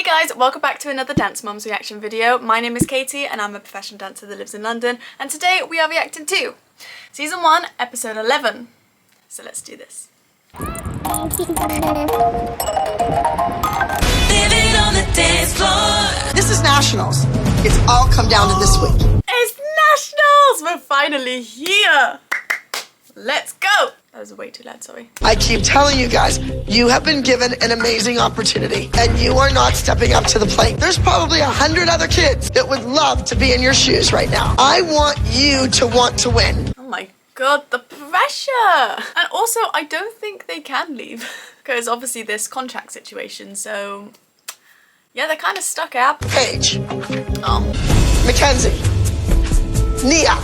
Hey guys, welcome back to another Dance Moms reaction video. My name is Katie and I'm a professional dancer that lives in London, and today we are reacting to Season 1, Episode 11. So let's do this. Living on the dance floor. This is Nationals. It's all come down to this week. It's Nationals! We're finally here! Let's go! That was way too loud, sorry. I keep telling you guys, you have been given an amazing opportunity and you are not stepping up to the plate. There's probably 100 other kids that would love to be in your shoes right now. I want you to want to win. Oh my god, the pressure! And also, I don't think they can leave because obviously this contract situation, so yeah, they're kind of stuck out. Paige. Oh. Mackenzie. Nia.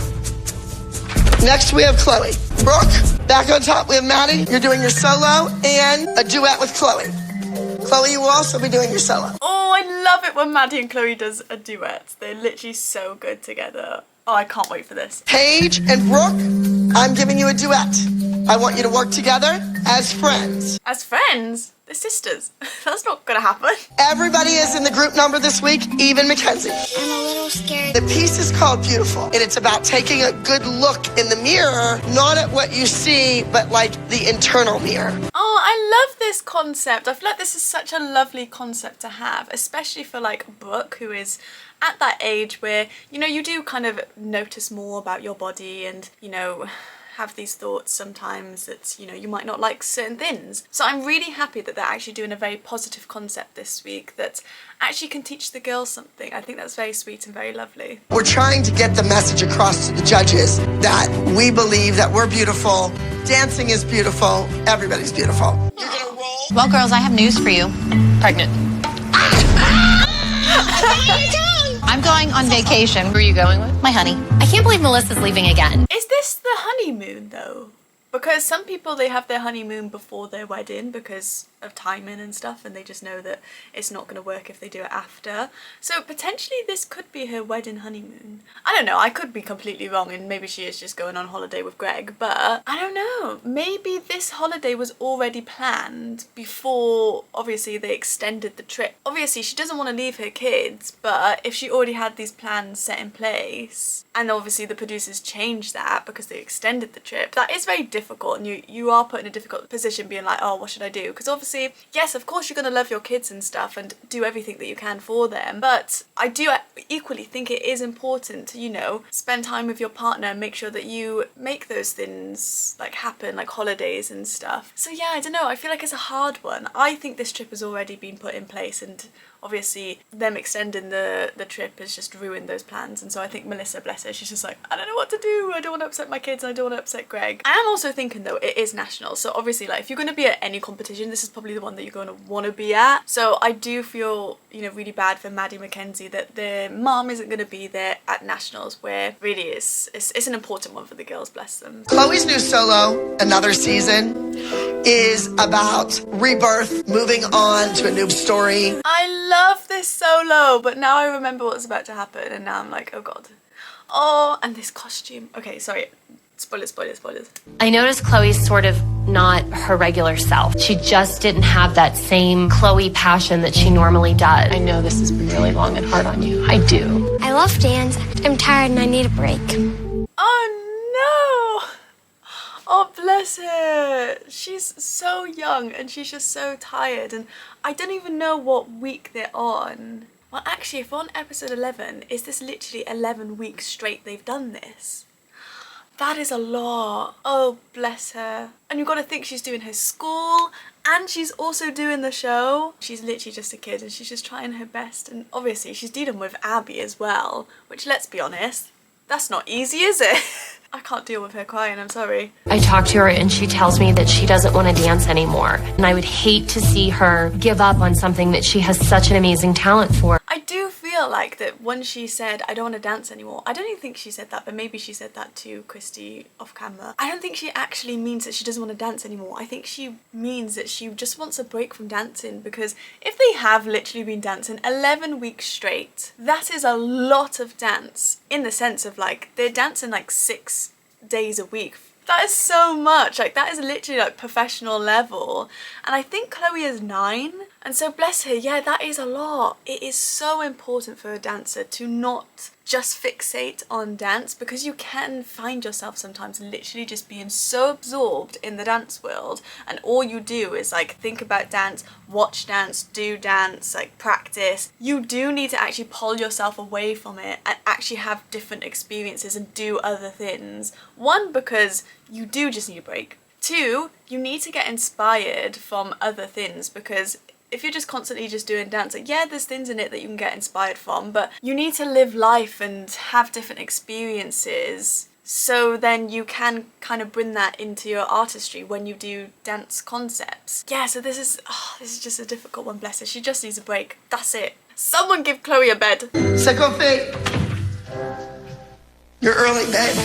Next we have Chloe. Brooke, back on top we have Maddie. You're doing your solo and a duet with Chloe. Chloe, you will also be doing your solo. Oh, I love it when Maddie and Chloe does a duet. They're literally so good together. Oh, I can't wait for this. Paige and Brooke, I'm giving you a duet. I want you to work together as friends. As friends? They're sisters. That's not gonna happen. Everybody is in the group number this week, even Mackenzie. I'm a little scared. The piece is called Beautiful, and it's about taking a good look in the mirror, not at what you see, but like the internal mirror. Oh, I love this concept. I feel like this is such a lovely concept to have, especially for like Brooke, who is at that age where, you know, you do kind of notice more about your body and, you know, have these thoughts sometimes that, you know, you might not like certain things. So I'm really happy that they're actually doing a very positive concept this week that actually can teach the girls something. I think that's very sweet and very lovely. We're trying to get the message across to the judges that we believe that we're beautiful, dancing is beautiful, everybody's beautiful. You're gonna roll. Well, girls, I have news for you. Pregnant. I'm going on vacation. Who are you going with? My honey. I can't believe Melissa's leaving again. Is this the honeymoon though? Because some people, they have their honeymoon before their wedding because of timing and stuff, and they just know that it's not going to work if they do it after. So potentially this could be her wedding honeymoon. I don't know, I could be completely wrong and maybe she is just going on holiday with Greg, but I don't know. Maybe this holiday was already planned before obviously they extended the trip. Obviously she doesn't want to leave her kids, but if she already had these plans set in place and obviously the producers changed that because they extended the trip, that is very difficult, and you are put in a difficult position being like, oh, what should I do? Because obviously, yes, of course you're going to love your kids and stuff and do everything that you can for them, but I do equally think it is important to, you know, spend time with your partner and make sure that you make those things like happen, like holidays and stuff. So yeah, I don't know, I feel like it's a hard one. I think this trip has already been put in place, and obviously them extending the trip has just ruined those plans. And so I think Melissa, bless her, she's just like, I don't know what to do, I don't want to upset my kids, I don't want to upset Greg. I am also thinking though, it is national, so obviously like if you're going to be at any competition, this is probably the one that you're going to want to be at. So I do feel, you know, really bad for Maddie Mackenzie that their mom isn't going to be there at nationals, where really it's an important one for the girls, bless them. Chloe's new solo, Another Season, is about rebirth, moving on to a new story. I love this solo, but now I remember what's about to happen and now I'm like, oh god. Oh, and this costume. Okay, sorry. Spoilers. I noticed Chloe's sort of not her regular self. She just didn't have that same Chloe passion that she normally does. I know this has been really long and hard on you. I do. I love dance. I'm tired and I need a break. Oh no! Oh, bless her. She's so young and she's just so tired, and I don't even know what week they're on. Well, actually, if we're on episode 11, is this literally 11 weeks straight they've done this? That is a lot. Oh, bless her. And you've got to think she's doing her school and she's also doing the show. She's literally just a kid and she's just trying her best. And obviously she's dealing with Abby as well, which, let's be honest, that's not easy, is it? I can't deal with her crying, I'm sorry. I talk to her and she tells me that she doesn't want to dance anymore. And I would hate to see her give up on something that she has such an amazing talent for. I do feel like that when she said, I don't want to dance anymore, I don't even think she said that, but maybe she said that to Christy off camera. I don't think she actually means that she doesn't want to dance anymore. I think she means that she just wants a break from dancing, because if they have literally been dancing 11 weeks straight, that is a lot of dance, in the sense of like, they're dancing like 6 days a week. That is so much. Like, that is literally like professional level. And I think Chloe is 9, And so bless her, yeah, that is a lot. It is so important for a dancer to not just fixate on dance, because you can find yourself sometimes literally just being so absorbed in the dance world, and all you do is like think about dance, watch dance, do dance, like practice. You do need to actually pull yourself away from it and actually have different experiences and do other things. One, because you do just need a break. Two, you need to get inspired from other things, because if you're just constantly just doing dance, like, yeah, there's things in it that you can get inspired from, but you need to live life and have different experiences, so then you can kind of bring that into your artistry when you do dance concepts. Yeah, so this is just a difficult one, bless her. She just needs a break. That's it. Someone give Chloe a bed. Sicko feet. You're early, babe.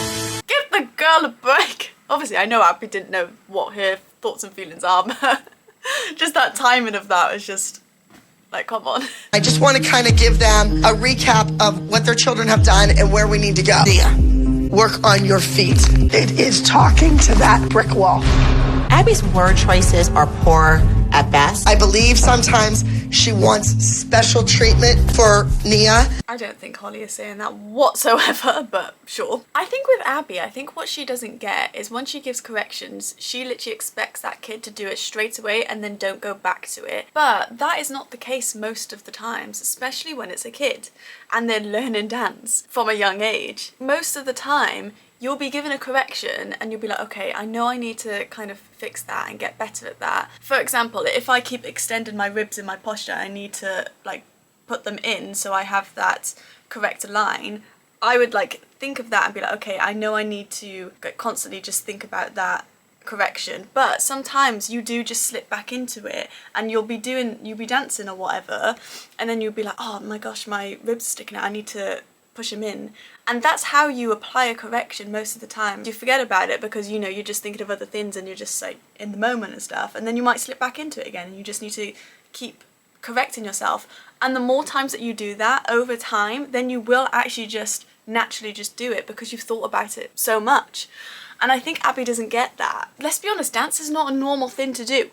Give the girl a break. Obviously, I know Abby didn't know what her thoughts and feelings are, but just that timing of that was just like, come on. I just want to kind of give them a recap of what their children have done and where we need to go. Nia, work on your feet. It is talking to that brick wall. Abby's word choices are poor at best. I believe sometimes she wants special treatment for Nia. I don't think Holly is saying that whatsoever, but sure. I think with Abby, I think what she doesn't get is when she gives corrections, she literally expects that kid to do it straight away and then don't go back to it. But that is not the case most of the times, especially when it's a kid and they're learning dance from a young age. Most of the time, you'll be given a correction and you'll be like, okay, I know I need to kind of fix that and get better at that. For example, if I keep extending my ribs in my posture, I need to like put them in so I have that correct line. I would like think of that and be like, okay, I know I need to constantly just think about that correction. But sometimes you do just slip back into it and you'll be dancing or whatever, and then you'll be like, oh my gosh, my ribs are sticking out, I need to push them in. And that's how you apply a correction most of the time. You forget about it because, you know, you're just thinking of other things and you're just like in the moment and stuff, and then you might slip back into it again, and you just need to keep correcting yourself. And the more times that you do that over time, then you will actually just naturally just do it because you've thought about it so much. And I think Abby doesn't get that. Let's be honest, dance is not a normal thing to do.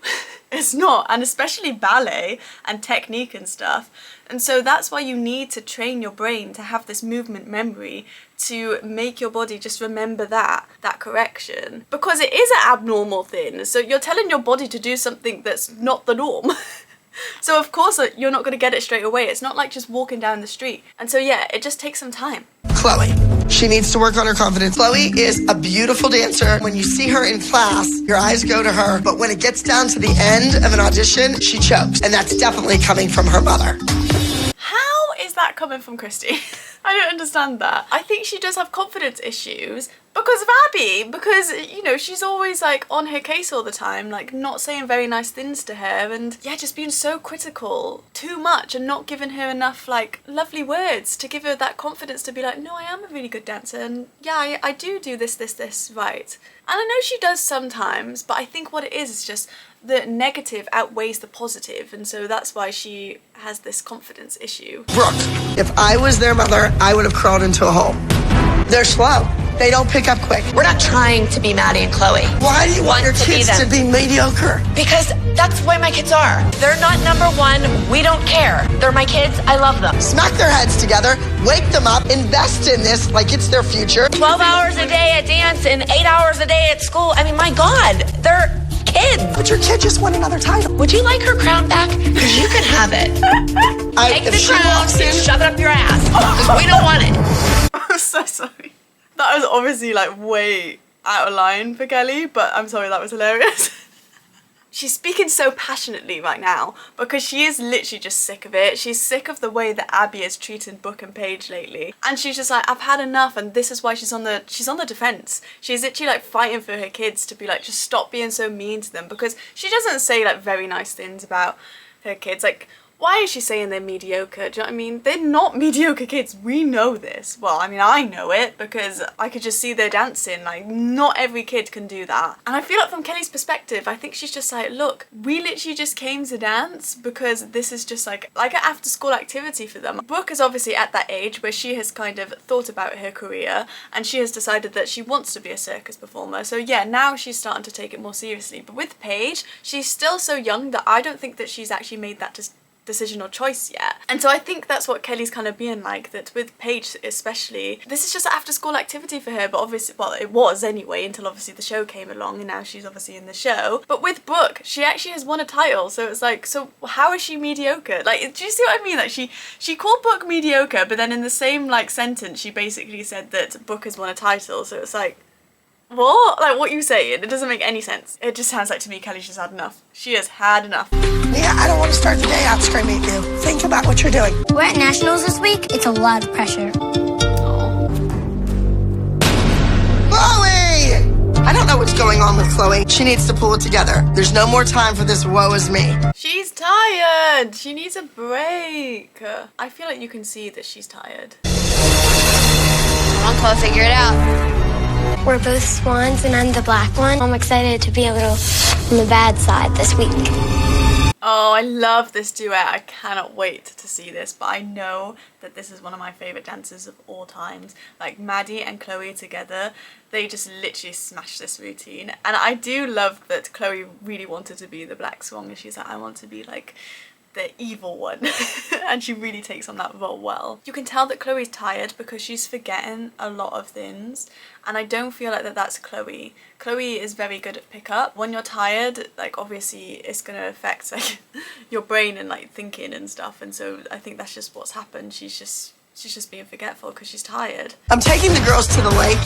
It's not, and especially ballet and technique and stuff. And so that's why you need to train your brain to have this movement memory to make your body just remember that correction. Because it is an abnormal thing. So you're telling your body to do something that's not the norm. So of course you're not going to get it straight away. It's not like just walking down the street. And so yeah, it just takes some time. Chloe, she needs to work on her confidence. Chloe is a beautiful dancer. When you see her in class, your eyes go to her. But when it gets down to the end of an audition, she chokes. And that's definitely coming from her mother. How is that coming from Christy? I don't understand that. I think she does have confidence issues because of Abby, because, you know, she's always like on her case all the time, like not saying very nice things to her, and yeah, just being so critical too much and not giving her enough like lovely words to give her that confidence to be like, no, I am a really good dancer, and yeah, I do this right. And I know she does sometimes, but I think what it is just the negative outweighs the positive, and so that's why she has this confidence issue. Brooke, if I was their mother, I would have crawled into a hole. They're slow. They don't pick up quick. We're not trying to be Maddie and Chloe. Why do you want your kids to be mediocre? Because that's the way my kids are. They're not number one. We don't care. They're my kids. I love them. Smack their heads together, wake them up, invest in this like it's their future. 12 hours a day at dance and 8 hours a day at school. I mean, my God, they're kids. But your kid just won another title. Would you like her crown back? Because you can have it. Take the crown and shove it up your ass. Because we don't want it. I'm so sorry. That was obviously like way out of line for Kelly, but I'm sorry, that was hilarious. She's speaking so passionately right now because she is literally just sick of it. She's sick of the way that Abby is treating Brooke and Paige lately. And she's just like, I've had enough, and this is why she's on the defense. She's literally like fighting for her kids to be like, just stop being so mean to them, because she doesn't say like very nice things about her kids. Like, Why is she saying they're mediocre? Do you know what I mean? They're not mediocre kids. We know this. Well, I mean, I know it because I could just see their dancing. Like, not every kid can do that. And I feel like from Kelly's perspective, I think she's just like, look, we literally just came to dance because this is just like an after school activity for them. Brooke is obviously at that age where she has kind of thought about her career and she has decided that she wants to be a circus performer. So yeah, now she's starting to take it more seriously. But with Paige, she's still so young that I don't think that she's actually made that decision or choice yet. And so I think that's what Kelly's kind of being like, that with Paige especially, this is just an after school activity for her, but obviously, well, it was anyway until obviously the show came along and now she's obviously in the show. But with Brooke, she actually has won a title, so it's like, so how is she mediocre? Like, do you see what I mean? Like, she called Brooke mediocre, but then in the same like sentence she basically said that Brooke has won a title, so it's like, what? Like, what are you saying? It doesn't make any sense. It just sounds like to me Kelly's just had enough. She has had enough. Yeah, I don't want to start the day out screaming at you. Think about what you're doing. We're at nationals this week. It's a lot of pressure. Chloe! I don't know what's going on with Chloe. She needs to pull it together. There's no more time for this woe is me. She's tired. She needs a break. I feel like you can see that she's tired. Come on, Chloe, figure it out. We're both swans and I'm the black one. I'm excited to be a little on the bad side this week. Oh, I love this duet. I cannot wait to see this, but I know that this is one of my favourite dances of all times. Like, Maddie and Chloe together, they just literally smashed this routine. And I do love that Chloe really wanted to be the black swan, and she's like, I want to be like the evil one. And she really takes on that role well. You can tell that Chloe's tired because she's forgetting a lot of things, and I don't feel like that's Chloe. Chloe is very good at pickup. When you're tired, like, obviously it's gonna affect like your brain and like thinking and stuff, and so I think that's just what's happened. She's just being forgetful because she's tired. I'm taking the girls to the lake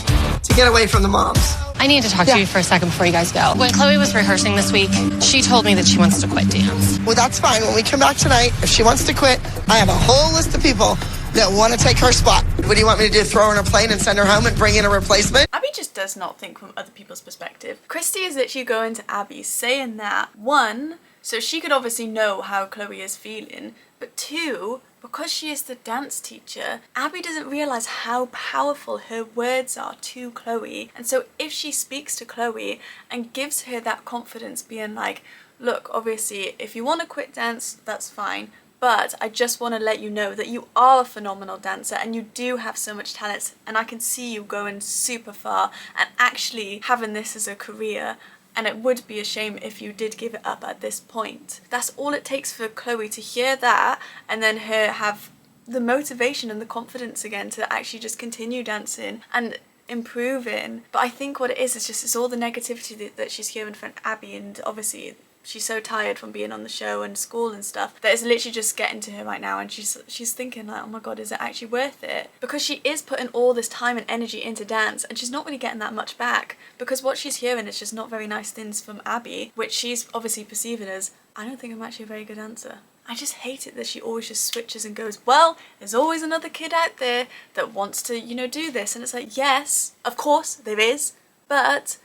to get away from the moms. I need to talk to you for a second before you guys go. When Chloe was rehearsing this week, she told me that she wants to quit dance. Well, that's fine. When we come back tonight, if she wants to quit, I have a whole list of people that want to take her spot. What do you want me to do? Throw her in a plane and send her home and bring in a replacement? Abby just does not think from other people's perspective. Christy is literally going to Abby saying that, one, so she could obviously know how Chloe is feeling, but two, because she is the dance teacher, Abby doesn't realise how powerful her words are to Chloe. And so if she speaks to Chloe and gives her that confidence, being like, look, obviously, if you want to quit dance, that's fine, but I just want to let you know that you are a phenomenal dancer and you do have so much talent, and I can see you going super far and actually having this as a career. And it would be a shame if you did give it up at this point. That's all it takes for Chloe to hear that, and then her have the motivation and the confidence again to actually just continue dancing and improving. But I think what it is just it's all the negativity that she's hearing from Abby, and obviously she's so tired from being on the show and school and stuff that it's literally just getting to her right now, and she's thinking like, oh my god, is it actually worth it? Because she is putting all this time and energy into dance and she's not really getting that much back, because what she's hearing is just not very nice things from Abby, which she's obviously perceiving as, I don't think I'm actually a very good dancer. I just hate it that she always just switches and goes, well, there's always another kid out there that wants to, you know, do this. And it's like, yes, of course there is, but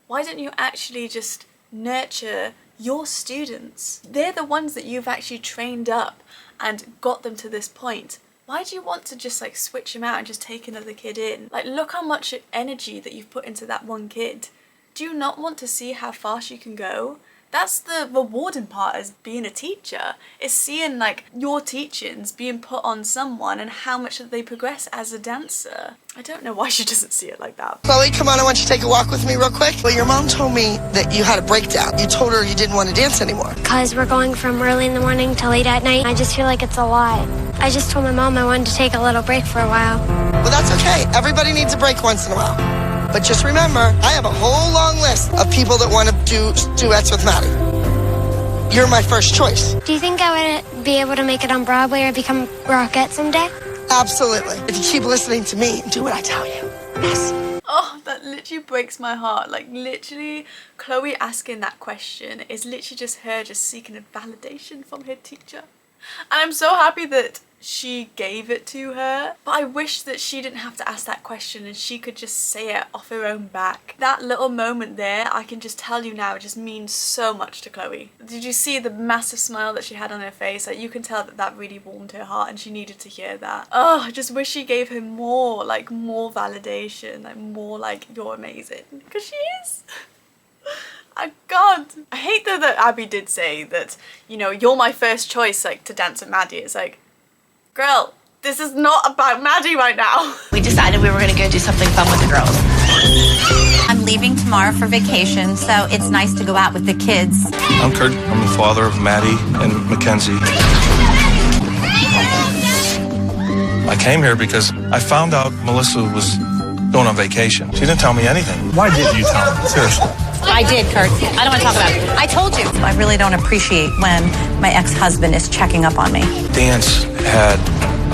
why don't you actually just nurture your students? They're the ones that you've actually trained up and got them to this point. Why do you want to just like switch them out and just take another kid in? Like, look how much energy that you've put into that one kid. Do you not want to see how far she can go? That's the rewarding part as being a teacher, is seeing like your teachings being put on someone and how much that they progress as a dancer. I don't know why she doesn't see it like that. Chloe, come on, I want you to take a walk with me real quick. Well, your mom told me that you had a breakdown. You told her you didn't want to dance anymore. Because we're going from early in the morning to late at night. I just feel like it's a lot. I just told my mom I wanted to take a little break for a while. Well, that's okay. Everybody needs a break once in a while. But just remember, I have a whole long list of people that want to do duets with Maddie. You're my first choice. Do you think I would be able to make it on Broadway or become Rockette someday? Absolutely. If you keep listening to me and do what I tell you. Yes. Oh, that literally breaks my heart. Like, literally, Chloe asking that question is literally just her just seeking a validation from her teacher. And I'm so happy that she gave it to her. But I wish that she didn't have to ask that question and she could just say it off her own back. That little moment there, I can just tell you now, it just means so much to Chloe. Did you see the massive smile that she had on her face? Like, you can tell that that really warmed her heart and she needed to hear that. Oh, I just wish she gave her more validation, like more like, you're amazing. Because she is. Oh God. I hate though that Abby did say that, you know, you're my first choice, like, to dance with Maddie. It's like, girl, this is not about Maddie right now. We decided we were going to go do something fun with the girls. I'm leaving tomorrow for vacation, so it's nice to go out with the kids. I'm Kurt. I'm the father of Maddie and Mackenzie. I came here because I found out Melissa was going on vacation. She didn't tell me anything. Why did you tell me? Seriously. I did, Kurt. I don't want to talk about it. I told you. I really don't appreciate when my ex-husband is checking up on me. Dance had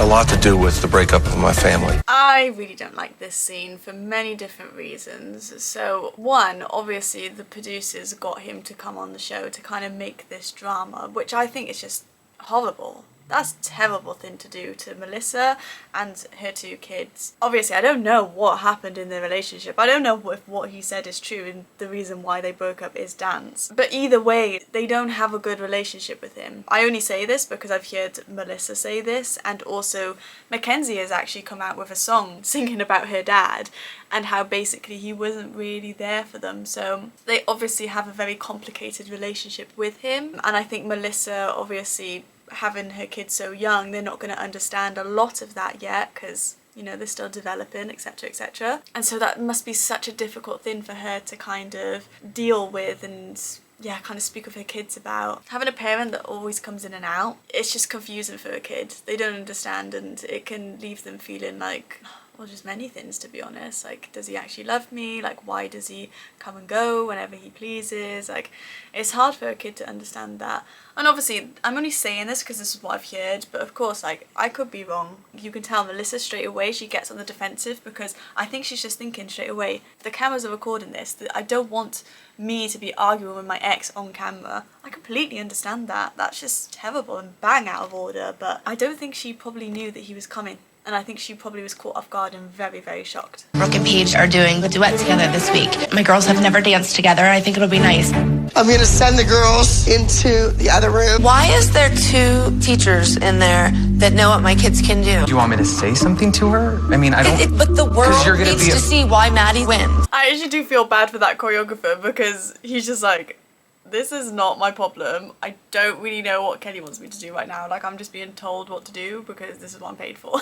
a lot to do with the breakup of my family. I really don't like this scene for many different reasons. So one, obviously the producers got him to come on the show to kind of make this drama, which I think is just horrible. That's a terrible thing to do to Melissa and her two kids. Obviously, I don't know what happened in their relationship. I don't know if what he said is true and the reason why they broke up is dance. But either way, they don't have a good relationship with him. I only say this because I've heard Melissa say this, and also Mackenzie has actually come out with a song singing about her dad and how basically he wasn't really there for them. So they obviously have a very complicated relationship with him. And I think Melissa, obviously, having her kids so young, they're not going to understand a lot of that yet because, you know, they're still developing, etc, etc. And so that must be such a difficult thing for her to kind of deal with and, yeah, kind of speak with her kids about. Having a parent that always comes in and out, it's just confusing for a kid. They don't understand and it can leave them feeling like, well, just many things, to be honest. Like, does he actually love me? Like, why does he come and go whenever he pleases? Like, it's hard for a kid to understand that. And obviously, I'm only saying this because this is what I've heard, but of course, like, I could be wrong. You can tell Melissa straight away, she gets on the defensive because I think she's just thinking straight away, the cameras are recording this, that I don't want me to be arguing with my ex on camera. I completely understand that. That's just terrible and bang out of order, but I don't think she probably knew that he was coming. And I think she probably was caught off guard and very, very shocked. Brooke and Paige are doing a duet together this week. My girls have never danced together. I think it'll be nice. I'm going to send the girls into the other room. Why is there two teachers in there that know what my kids can do? Do you want me to say something to her? I mean, I don't... But the world needs to see why Maddie wins. I actually do feel bad for that choreographer because he's just like, this is not my problem. I don't really know what Kelly wants me to do right now. Like, I'm just being told what to do because this is what I'm paid for.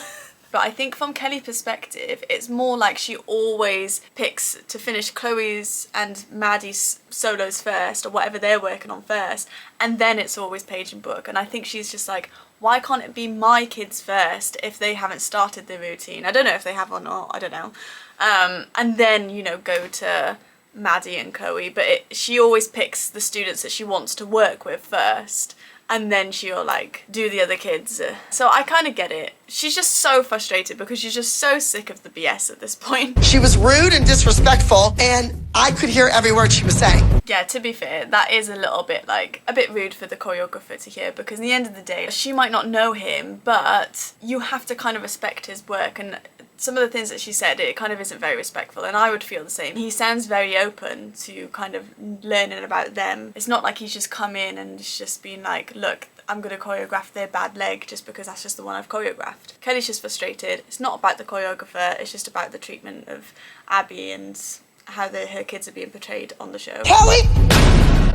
But I think from Kelly's perspective, it's more like she always picks to finish Chloe's and Maddie's solos first, or whatever they're working on first, and then it's always Paige and Brooke. And I think she's just like, why can't it be my kids first if they haven't started their routine? I don't know if they have or not, I don't know. And then, you know, go to Maddie and Chloe, but she always picks the students that she wants to work with first. And then she'll like do the other kids. So I kind of get it. She's just so frustrated because she's just so sick of the BS at this point. She was rude and disrespectful, and I could hear every word she was saying. Yeah, to be fair, that is a little bit like a bit rude for the choreographer to hear, because in the end of the day, she might not know him, but you have to kind of respect his work. And some of the things that she said, it kind of isn't very respectful, and I would feel the same. He sounds very open to kind of learning about them. It's not like he's just come in and just been like, look, I'm going to choreograph their bad leg just because that's just the one I've choreographed. Kelly's just frustrated. It's not about the choreographer, it's just about the treatment of Abby and how her kids are being portrayed on the show. Kelly,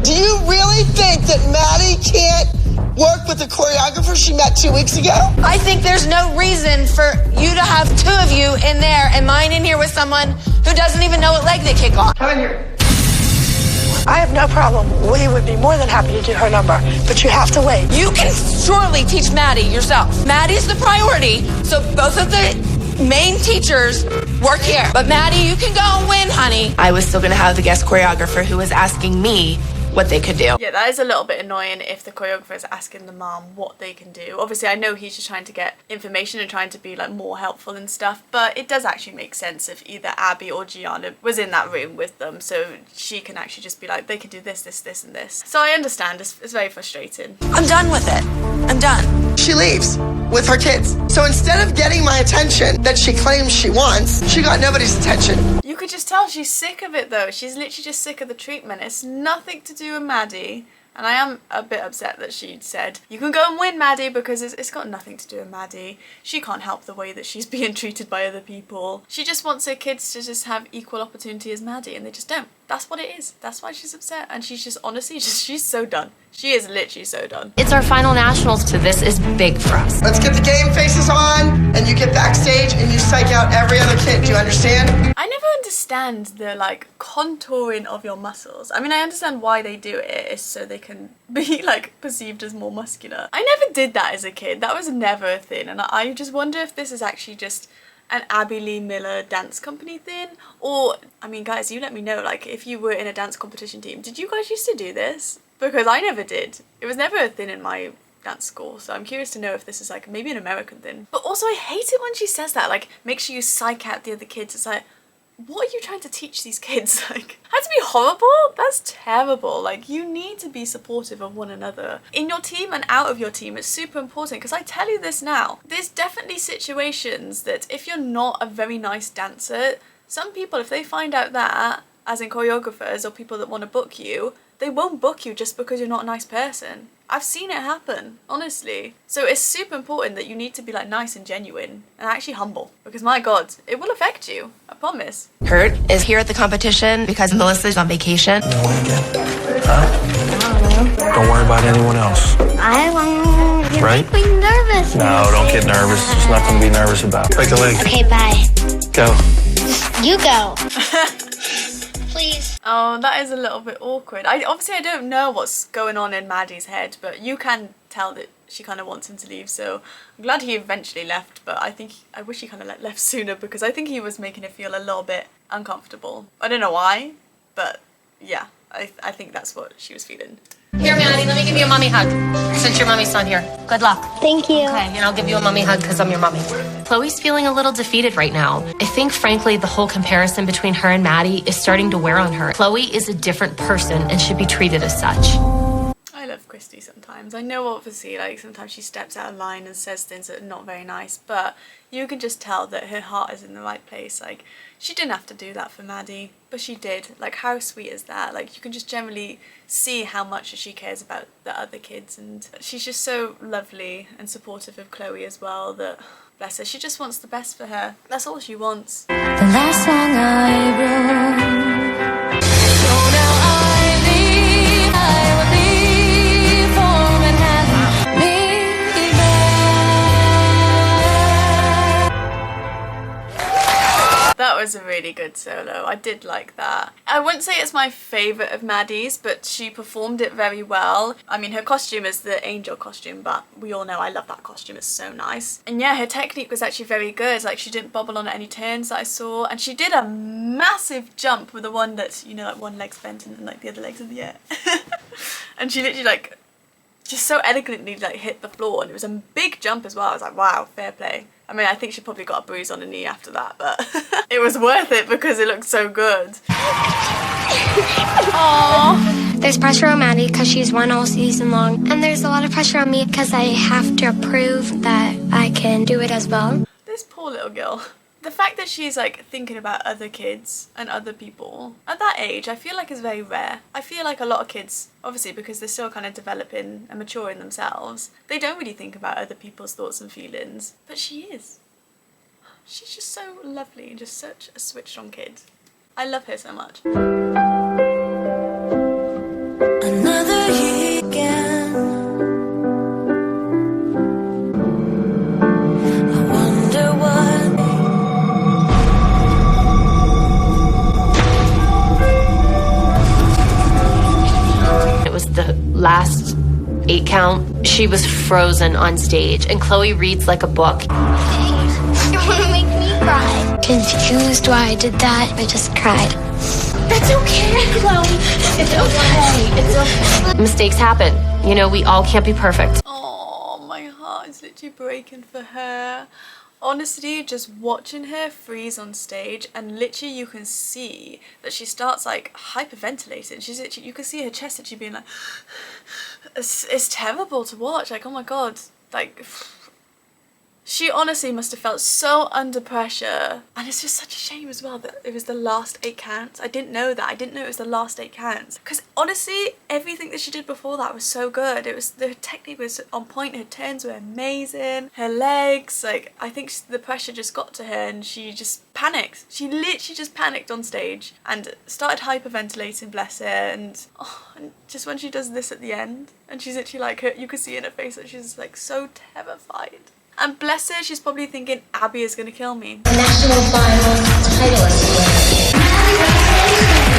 do you really think that Maddie can't work with the choreographer she met 2 weeks ago? I think there's no reason for you to have two of you in there and mine in here with someone who doesn't even know what leg they kick on. Come in here. I have no problem. We would be more than happy to do her number, but you have to wait. You can surely teach Maddie yourself. Maddie's the priority, so both of the main teachers work here. But Maddie, you can go and win, honey. I was still going to have the guest choreographer who was asking me what they could do. Yeah, that is a little bit annoying if the choreographer is asking the mom what they can do. Obviously, I know he's just trying to get information and trying to be like more helpful and stuff, but it does actually make sense if either Abby or Gianna was in that room with them, so she can actually just be like, they can do this, this, this, and this. So I understand, it's very frustrating. I'm done with it. I'm done. She leaves. with her kids. So instead of getting my attention that she claims she wants, she got nobody's attention. You could just tell she's sick of it though. She's literally just sick of the treatment. It's nothing to do with Maddie. And I am a bit upset that she said, you can go and win, Maddie, because it's got nothing to do with Maddie. She can't help the way that she's being treated by other people. She just wants her kids to just have equal opportunity as Maddie, and they just don't. That's what it is. That's why she's upset. And she's just honestly, she's so done. She is literally so done. It's our final nationals, so this is big for us. Let's get the game faces on, and you get backstage and you psych out every other kid. Do you understand? I never understand the like contouring of your muscles. I mean, I understand why they do it. It's so they can be like perceived as more muscular. I never did that as a kid. That was never a thing. And I just wonder if this is actually just an Abby Lee Miller dance company thing, or I mean, guys, you let me know, like, if you were in a dance competition team, did you guys used to do this? Because I never did. It was never a thing in my dance school, so I'm curious to know if this is like maybe an American thing. But also I hate it when she says that, like, make sure you psych out the other kids. It's like, what are you trying to teach these kids? Like, has to be horrible? That's terrible. Like, you need to be supportive of one another in your team and out of your team. It's super important, because I tell you this now, there's definitely situations that if you're not a very nice dancer, some people, if they find out that, as in choreographers or people that want to book you, they won't book you just because you're not a nice person. I've seen it happen, honestly. So it's super important that you need to be like nice and genuine and actually humble, because my God, it will affect you, I promise. Kurt is here at the competition because Melissa's on vacation. You want to get? Huh? Don't worry about anyone else. I won't. You're Right? making me nervous. No, don't get nervous. There's nothing to be nervous about. Break a leg. Okay, bye. Go. You go. Please. Oh, that is a little bit awkward. Obviously I don't know what's going on in Maddie's head, but you can tell that she kind of wants him to leave, so I'm glad he eventually left, but I wish he kind of left sooner, because I think he was making her feel a little bit uncomfortable. I don't know why, but yeah, I think that's what she was feeling. Here, Maddie, let me give you a mommy hug, since your mommy's not here. Good luck. Thank you. Okay, and I'll give you a mommy hug because I'm your mommy. Chloe's feeling a little defeated right now. I think, frankly, the whole comparison between her and Maddie is starting to wear on her. Chloe is a different person and should be treated as such. I love Christy sometimes. I know obviously like sometimes she steps out of line and says things that are not very nice, but you can just tell that her heart is in the right place. Like, she didn't have to do that for Maddie, but she did. Like, how sweet is that? Like, you can just generally see how much she cares about the other kids, and she's just so lovely and supportive of Chloe as well, that bless her, she just wants the best for her. That's all she wants. The last song I wrote. So now I leave, I will leave home and have me back. That was a really good solo. I did like that. I wouldn't say it's my favourite of Maddie's, but she performed it very well. I mean, her costume is the angel costume, but we all know I love that costume. It's so nice. And yeah, her technique was actually very good. Like, she didn't bobble on any turns that I saw, and she did a massive jump with the one that's, you know, like one leg's bent and then like the other leg's in the air. And she literally like just so elegantly like hit the floor, and it was a big jump as well. I was like, wow, fair play. I mean, I think she probably got a bruise on her knee after that, but it was worth it because it looked so good. Aww. There's pressure on Maddie because she's won all season long, and there's a lot of pressure on me because I have to prove that I can do it as well. This poor little girl. The fact that she's like thinking about other kids and other people at that age, I feel like is very rare. I feel like a lot of kids, obviously because they're still kind of developing and maturing themselves, they don't really think about other people's thoughts and feelings. But she is. She's just so lovely and just such a switched on kid. I love her so much. Another year again. I wonder what. It was the last 8 count. She was frozen on stage, and Chloe reads like a book. You want to make me cry. Confused why I did that. I just cried. That's okay, Chloe. It's okay. It's okay. Mistakes happen. You know, we all can't be perfect. Oh, my heart is literally breaking for her. Honestly, just watching her freeze on stage, and literally you can see that she starts like hyperventilating. She's literally, you can see her chest actually being like, it's terrible to watch. Like, oh my God, like, She honestly must have felt so under pressure. And it's just such a shame as well that it was the last 8 counts. I didn't know that. I didn't know it was the last 8 counts. Because honestly, everything that she did before that was so good. The technique was on point. Her turns were amazing. Her legs, like, I think the pressure just got to her and she just panicked. She literally just panicked on stage and started hyperventilating, bless her. And just when she does this at the end, and she's literally like, you could see in her face that she's like so terrified. And bless her, she's probably thinking, Abby is going to kill me. National finals titleist.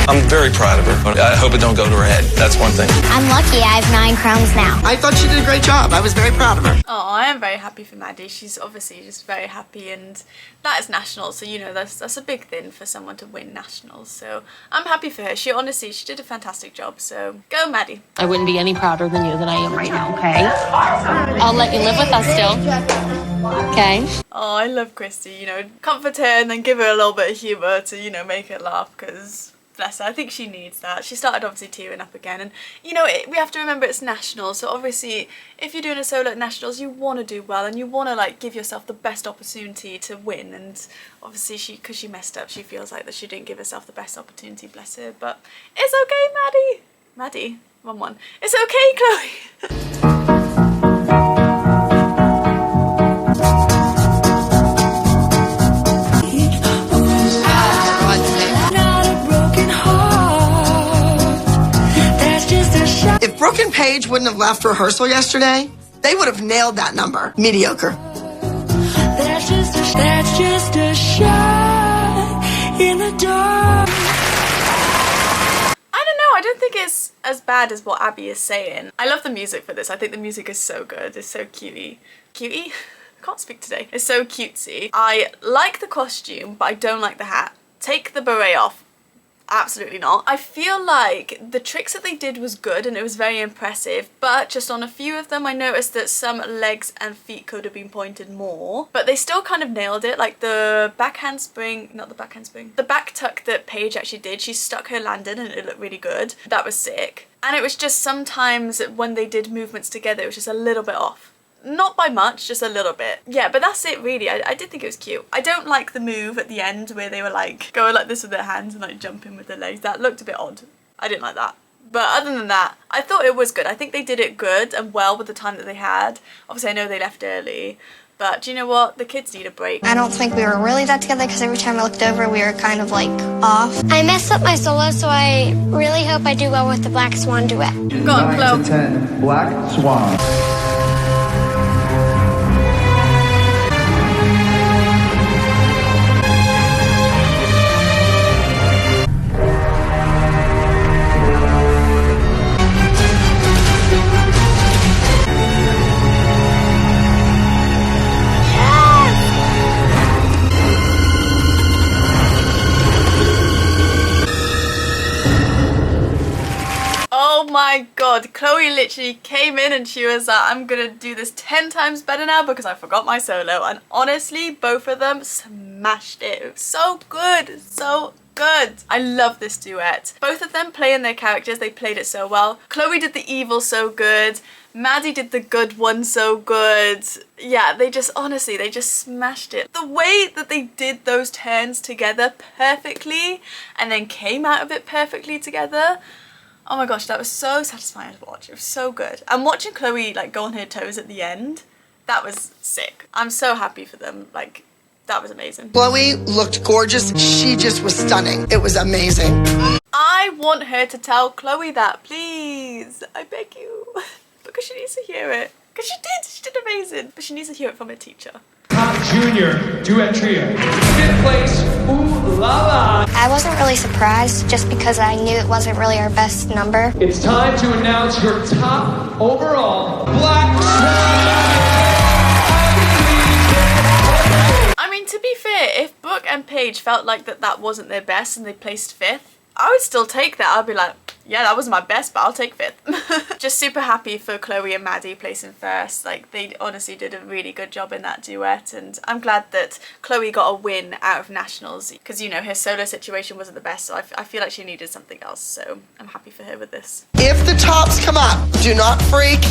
I'm very proud of her. I hope it don't go to her head. That's one thing. I'm lucky I have 9 crowns now. I thought she did a great job. I was very proud of her. Oh, I am very happy for Maddie. She's obviously just very happy, and that is nationals, so you know that's a big thing for someone to win nationals. So I'm happy for her. She did a fantastic job. So go, Maddie. I wouldn't be any prouder than you than I am right now, okay? I'll let you live with us still. Okay? Oh, I love Christy. You know, comfort her and then give her a little bit of humour to, you know, make her laugh, because bless her, I think she needs that. She started obviously tearing up again, and you know, we have to remember it's nationals, so obviously if you're doing a solo at nationals, you want to do well and you want to like give yourself the best opportunity to win. And obviously because she messed up, she feels like that she didn't give herself the best opportunity, bless her. But it's okay, Maddie, wrong one. It's okay, Chloe. If Brooke and Paige wouldn't have left rehearsal yesterday, they would have nailed that number. Mediocre. That's just a shot in the dark. I don't know, I don't think it's as bad as what Abby is saying. I love the music for this. I think the music is so good. It's so cutie. Cutie? I can't speak today. It's so cutesy. I like the costume, but I don't like the hat. Take the beret off. Absolutely not. I feel like the tricks that they did was good and it was very impressive, but just on a few of them I noticed that some legs and feet could have been pointed more, but they still kind of nailed it. Like the back handspring, not the back handspring, the back tuck that Paige actually did, she stuck her landing and it looked really good. That was sick. And it was just sometimes when they did movements together, it was just a little bit off. Not by much, just a little bit. Yeah, but that's it really. I did think it was cute. I don't like the move at the end where they were like going like this with their hands and like jumping with their legs. That looked a bit odd. I didn't like that. But other than that, I thought it was good. I think they did it good and well with the time that they had. Obviously I know they left early, but do you know what? The kids need a break. I don't think we were really that together because every time I looked over we were kind of like off. I messed up my solo, so I really hope I do well with the Black Swan duet. Go on, Chloe. 9 to 10, Black Swan. Oh my god, Chloe literally came in and she was like, I'm gonna do this 10 times better now because I forgot my solo. And honestly, both of them smashed it. It was so good, so good. I love this duet. Both of them playing their characters, they played it so well. Chloe did the evil so good. Maddie did the good one so good. Yeah, they just, honestly, they just smashed it. The way that they did those turns together perfectly and then came out of it perfectly together, oh my gosh, that was so satisfying to watch. It was so good. And watching Chloe like go on her toes at the end, that was sick. I'm so happy for them. Like, that was amazing. Chloe looked gorgeous. She just was stunning. It was amazing. I want her to tell Chloe that, please. I beg you. Because she needs to hear it. Because she did amazing. But she needs to hear it from her teacher. Top Junior Duet Trio. 5th place, Ooh La La. I wasn't really surprised just because I knew it wasn't really our best number. It's time to announce your top overall Black Swan. I mean, to be fair, if Brooke and Paige felt like that wasn't their best and they placed 5th, I would still take that. I'd be like, yeah, that wasn't my best, but I'll take 5th. Just super happy for Chloe and Maddie placing 1st. Like, they honestly did a really good job in that duet, and I'm glad that Chloe got a win out of nationals because, you know, her solo situation wasn't the best, so I feel like she needed something else, so I'm happy for her with this. If the tops come up, do not freak.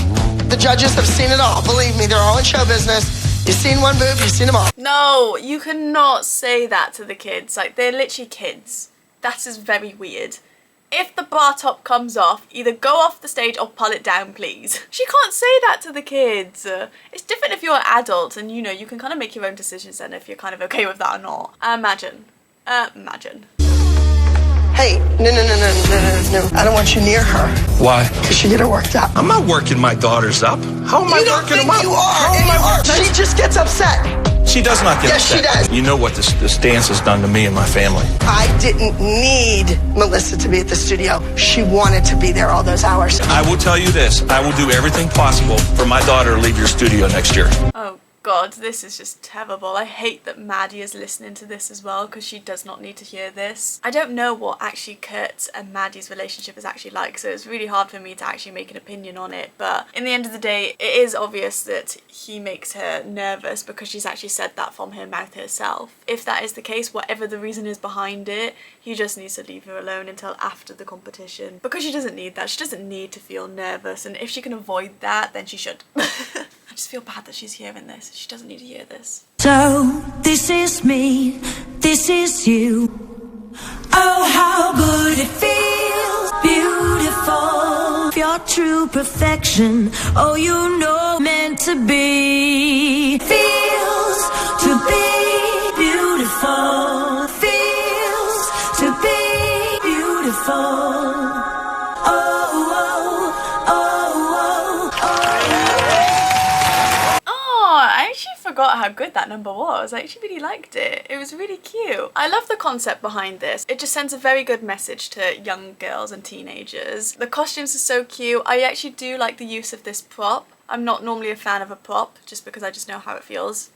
The judges have seen it all. Believe me, they're all in show business. You've seen one boob, you've seen them all. No, you cannot say that to the kids. Like, they're literally kids. That is very weird. If the bar top comes off, either go off the stage or pull it down, please. She can't say that to the kids. It's different if you're an adult and, you know, you can kind of make your own decisions then if you're kind of okay with that or not. Imagine. Hey, no. I don't want you near her. Why? Because you get her worked up. I'm not working my daughters up. How am I working them up? You are. She just gets upset. She does not get upset. Yes, she does. You know what this dance has done to me and my family. I didn't need Melissa to be at the studio. She wanted to be there all those hours. I will tell you this. I will do everything possible for my daughter to leave your studio next year. Oh God, this is just terrible. I hate that Maddie is listening to this as well because she does not need to hear this. I don't know what actually Kurt and Maddie's relationship is actually like, so it's really hard for me to actually make an opinion on it. But in the end of the day, it is obvious that he makes her nervous because she's actually said that from her mouth herself. If that is the case, whatever the reason is behind it, he just needs to leave her alone until after the competition because she doesn't need that. She doesn't need to feel nervous, and if she can avoid that, then she should. I just feel bad that she's hearing this. She doesn't need to hear this. So, this is me, this is you. Oh, how good it feels, beautiful. Your true perfection, oh, you know, meant to be. Feels to be beautiful. Feels to be beautiful. I forgot how good that number was. I actually really liked it. It was really cute. I love the concept behind this. It just sends a very good message to young girls and teenagers. The costumes are so cute. I actually do like the use of this prop. I'm not normally a fan of a prop just because I just know how it feels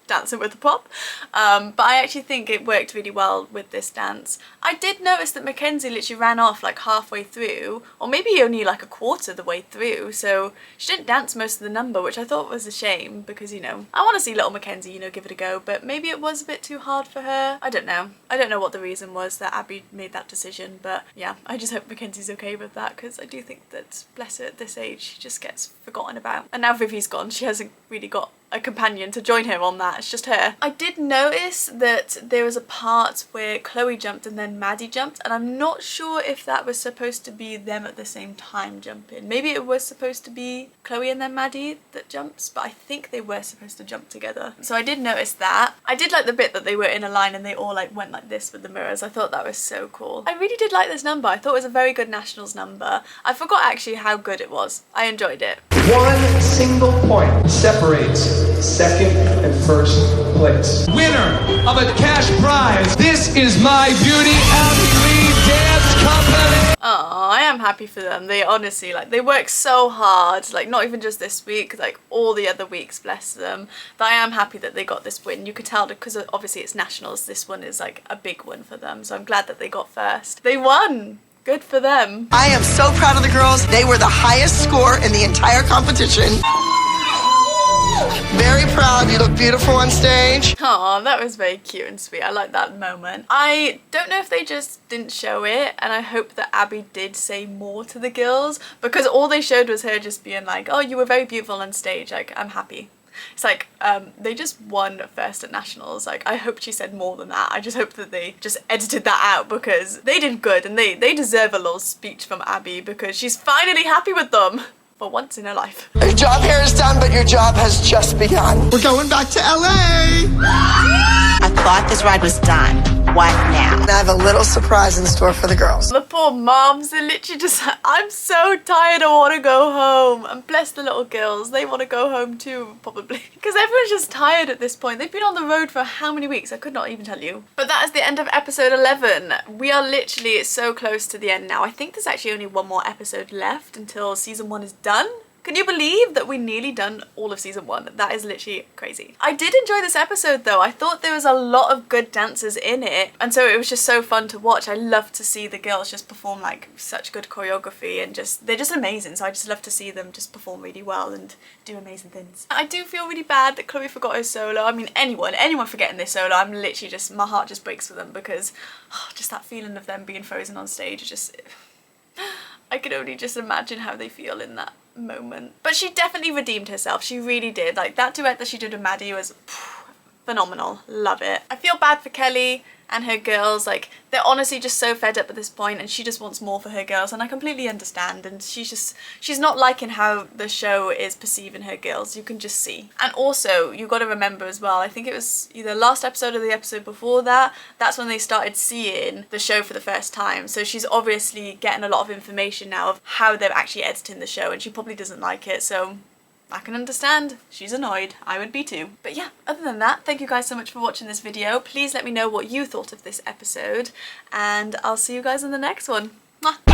dancing with a prop, but I actually think it worked really well with this dance. I did notice that Mackenzie literally ran off like halfway through, or maybe only like a quarter the way through, so she didn't dance most of the number, which I thought was a shame because, you know, I want to see little Mackenzie, you know, give it a go, but maybe it was a bit too hard for her. I don't know what the reason was that Abby made that decision, but yeah, I just hope Mackenzie's okay with that because I do think that, bless her, at this age she just gets forgotten about, and now Vivi's gone, she hasn't really got a companion to join her on that. It's just her. I did notice that there was a part where Chloe jumped and then Maddie jumped, and I'm not sure if that was supposed to be them at the same time jumping. Maybe it was supposed to be Chloe and then Maddie that jumps, but I think they were supposed to jump together. So I did notice that. I did like the bit that they were in a line and they all like went like this with the mirrors. I thought that was so cool. I really did like this number. I thought it was a very good nationals number. I forgot actually how good it was. I enjoyed it. One single point separates second and first place. Winner of a cash prize. This is my beauty Abby Lee Dance Company. Oh, I am happy for them. They honestly, like, they work so hard, like, not even just this week, like all the other weeks, bless them. But I am happy that they got this win. You could tell because obviously it's nationals, this one is like a big one for them, so I'm glad that they got first. They won! Good for them. I am so proud of the girls. They were the highest score in the entire competition. Very proud. You look beautiful on stage. Oh, that was very cute and sweet. I like that moment. I don't know if they just didn't show it, and I hope that Abby did say more to the girls, because all they showed was her just being like, oh, you were very beautiful on stage. Like, I'm happy. It's like, they just won first at nationals. Like, I hope she said more than that. I just hope that they just edited that out because they did good, and they deserve a little speech from Abby because she's finally happy with them. For once in her life. Your job here is done, but your job has just begun. We're going back to LA. I thought this ride was done. What now? And I have a little surprise in store for the girls. The poor moms are literally just, I'm so tired, I want to go home. And bless the little girls, they want to go home too, probably. Because everyone's just tired at this point. They've been on the road for how many weeks? I could not even tell you. But that is the end of episode 11. We are literally so close to the end now. I think there's actually only one more episode left until season 1 is done. Can you believe that we're nearly done all of season 1? That is literally crazy. I did enjoy this episode though. I thought there was a lot of good dancers in it, and so it was just so fun to watch. I love to see the girls just perform like such good choreography, and they're just amazing. So I just love to see them just perform really well and do amazing things. I do feel really bad that Chloe forgot her solo. I mean, anyone forgetting their solo, I'm literally just, my heart just breaks for them because just that feeling of them being frozen on stage is just, I could only just imagine how they feel in that moment. But she definitely redeemed herself. She really did. Like, that duet that she did with Maddie was phenomenal. Love it. I feel bad for Kelly and her girls. Like, they're honestly just so fed up at this point, and she just wants more for her girls, and I completely understand. And she's not liking how the show is perceiving her girls. You can just see. And also, you got to remember as well, I think it was either last episode or the episode before that, that's when they started seeing the show for the first time. So she's obviously getting a lot of information now of how they're actually editing the show, and she probably doesn't like it. So I can understand. She's annoyed. I would be too. But yeah, other than that, thank you guys so much for watching this video. Please let me know what you thought of this episode, and I'll see you guys in the next one. Mwah.